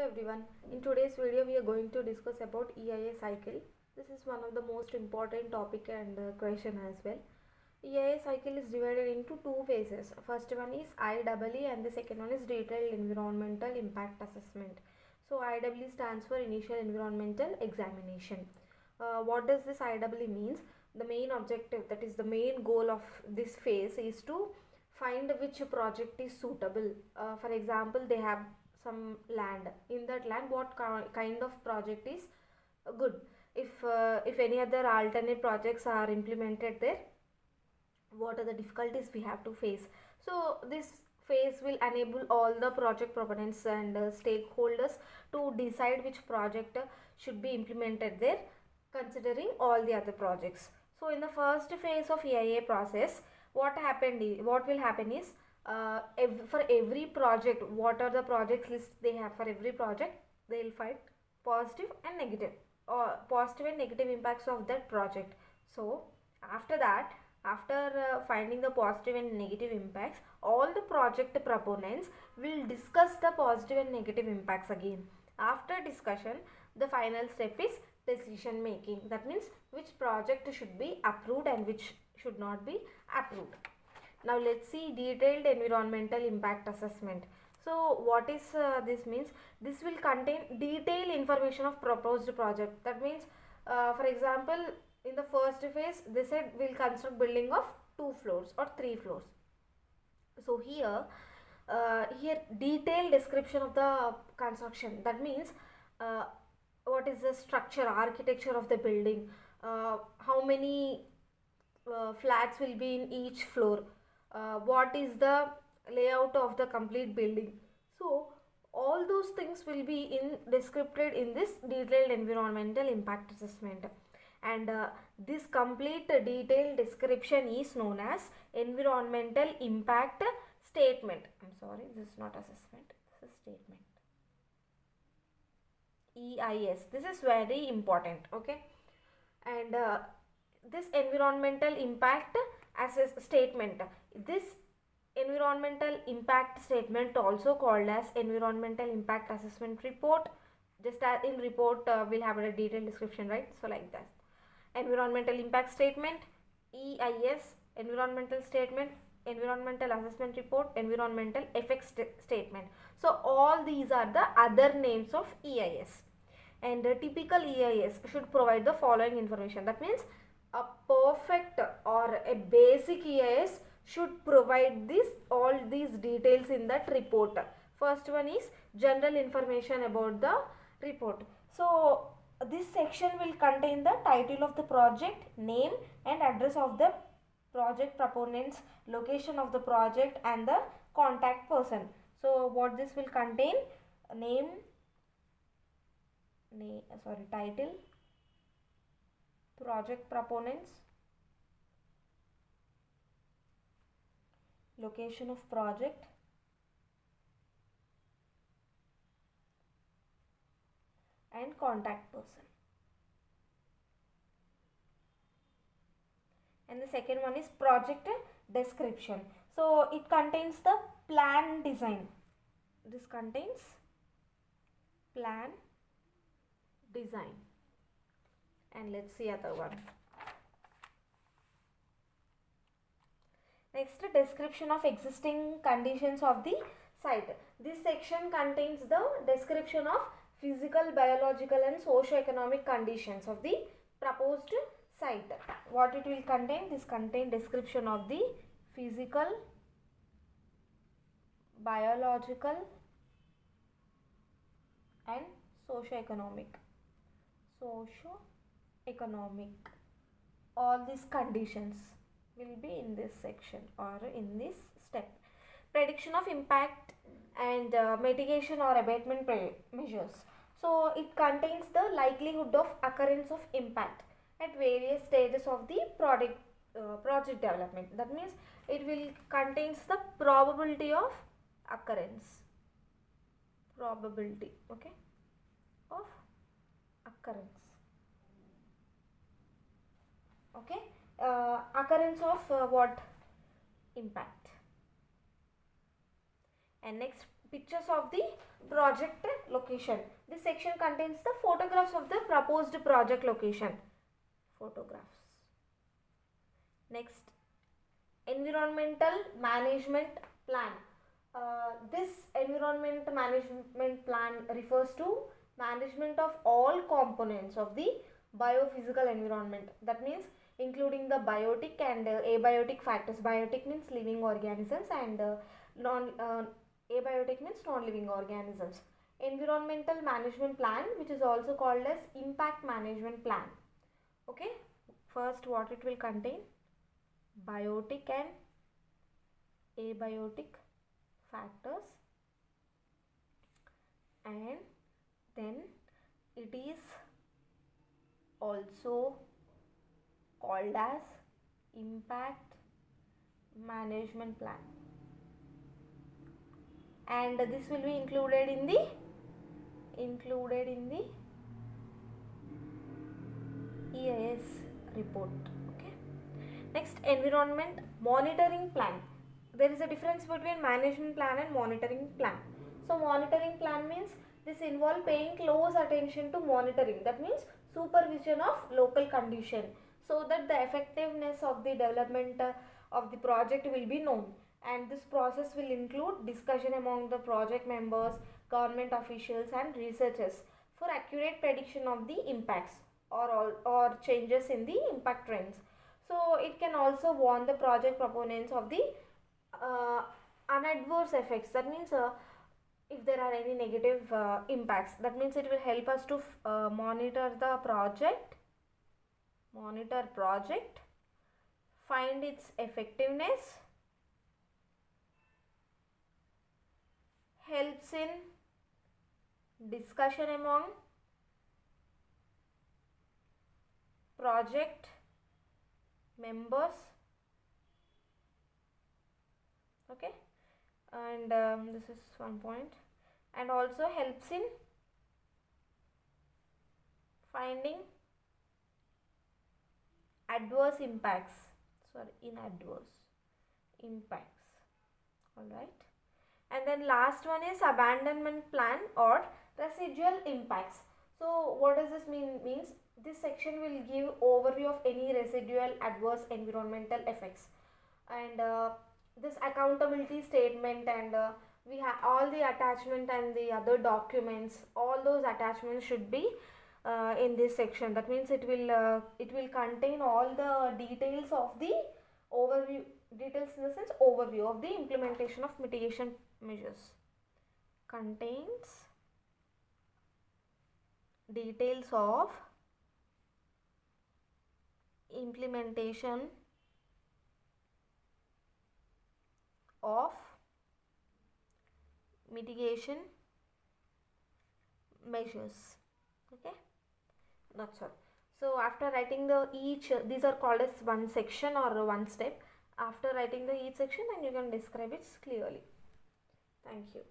everyone. In today's video we are going to discuss about EIA cycle. This is one of the most important topic and question as well. EIA cycle is divided into two phases. First one is IEE and the second one is detailed environmental impact assessment. So IEE stands for initial environmental examination. What does this IEE means? The main objective, that is the main goal of this phase, is to find which project is suitable. For example, they have some land. In that land, what kind of project is good? If any other alternate projects are implemented there, what are the difficulties we have to face? So this phase will enable all the project proponents and stakeholders to decide which project should be implemented there, considering all the other projects. So in the first phase of EIA process, what will happen is, for every project, what are the project list they have for every project, they will find positive and negative, or positive and negative impacts of that project. So after that, after finding the positive and negative impacts, all the project proponents will discuss the positive and negative impacts again. After discussion, the final step is decision making. That means which project should be approved and which should not be approved. Now let's see detailed environmental impact assessment. So what is this means? This will contain detailed information of proposed project. That means, for example, in the first phase they said we'll construct building of 2 floors or 3 floors. So here detailed description of the construction. That means what is the structure, architecture of the building, how many flats will be in each floor, what is the layout of the complete building. So all those things will be described in this detailed environmental impact assessment, and this complete detailed description is known as environmental impact statement. I'm sorry, this is not assessment, this is statement. EIS, this is very important, okay. And this environmental impact statement, this environmental impact statement also called as environmental impact assessment report. Just as in report we'll have a detailed description, right? So like that, environmental impact statement, EIS, environmental statement, environmental assessment report, environmental effects statement. So all these are the other names of EIS, and a typical EIS should provide the following information. That means a perfect or a basic EIS should provide all these details in that report. First one is general information about the report. So this section will contain the title of the project, name and address of the project proponents, location of the project and the contact person. So what this will contain: title, project proponents, location of project, and contact person. And the second one is project description. So it contains the plan design. This contains plan design. And let's see other one. Next, description of existing conditions of the site. This section contains the description of physical, biological and socio-economic conditions of the proposed site. What it will contain? This contain description of the physical, biological and socio-economic. All these conditions will be in this section or in this step. Prediction of impact and mitigation or abatement measures. So it contains the likelihood of occurrence of impact at various stages of the project development. That means it will contains the probability of occurrence, okay, of occurrence, okay, occurrence of what? Impact. And next, pictures of the project location. This section contains the photographs of the proposed project location. Photographs. Next, environmental management plan. This environment management plan refers to management of all components of the biophysical environment. That means including the biotic and abiotic factors. Biotic means living organisms and abiotic means non-living organisms. Environmental management plan, which is also called as impact management plan. Okay, first what it will contain: biotic and abiotic factors, and then it is also called as impact management plan, and this will be included in the EIS report. Okay. Next, environment monitoring plan. There is a difference between management plan and monitoring plan. So monitoring plan means this involves paying close attention to monitoring. That means supervision of local condition, so that the effectiveness of the development of the project will be known. And this process will include discussion among the project members, government officials and researchers for accurate prediction of the impacts or changes in the impact trends. So it can also warn the project proponents of the unadverse effects. That means if there are any negative impacts, that means it will help us to monitor project, find its effectiveness, helps in discussion among project members. Okay, and this is one point, and also helps in finding inadverse impacts. All right. And then last one is abandonment plan or residual impacts. So what does this mean? Means this section will give overview of any residual adverse environmental effects, and this accountability statement, and we have all the attachment and the other documents. All those attachments should be in this section. That means it will contain all the details of the overview. Details in the sense overview of the implementation of mitigation measures. Contains details of implementation of mitigation measures. Okay, that's all. So after writing the each, these are called as one section or one step. After writing the each section, then you can describe it clearly. Thank you.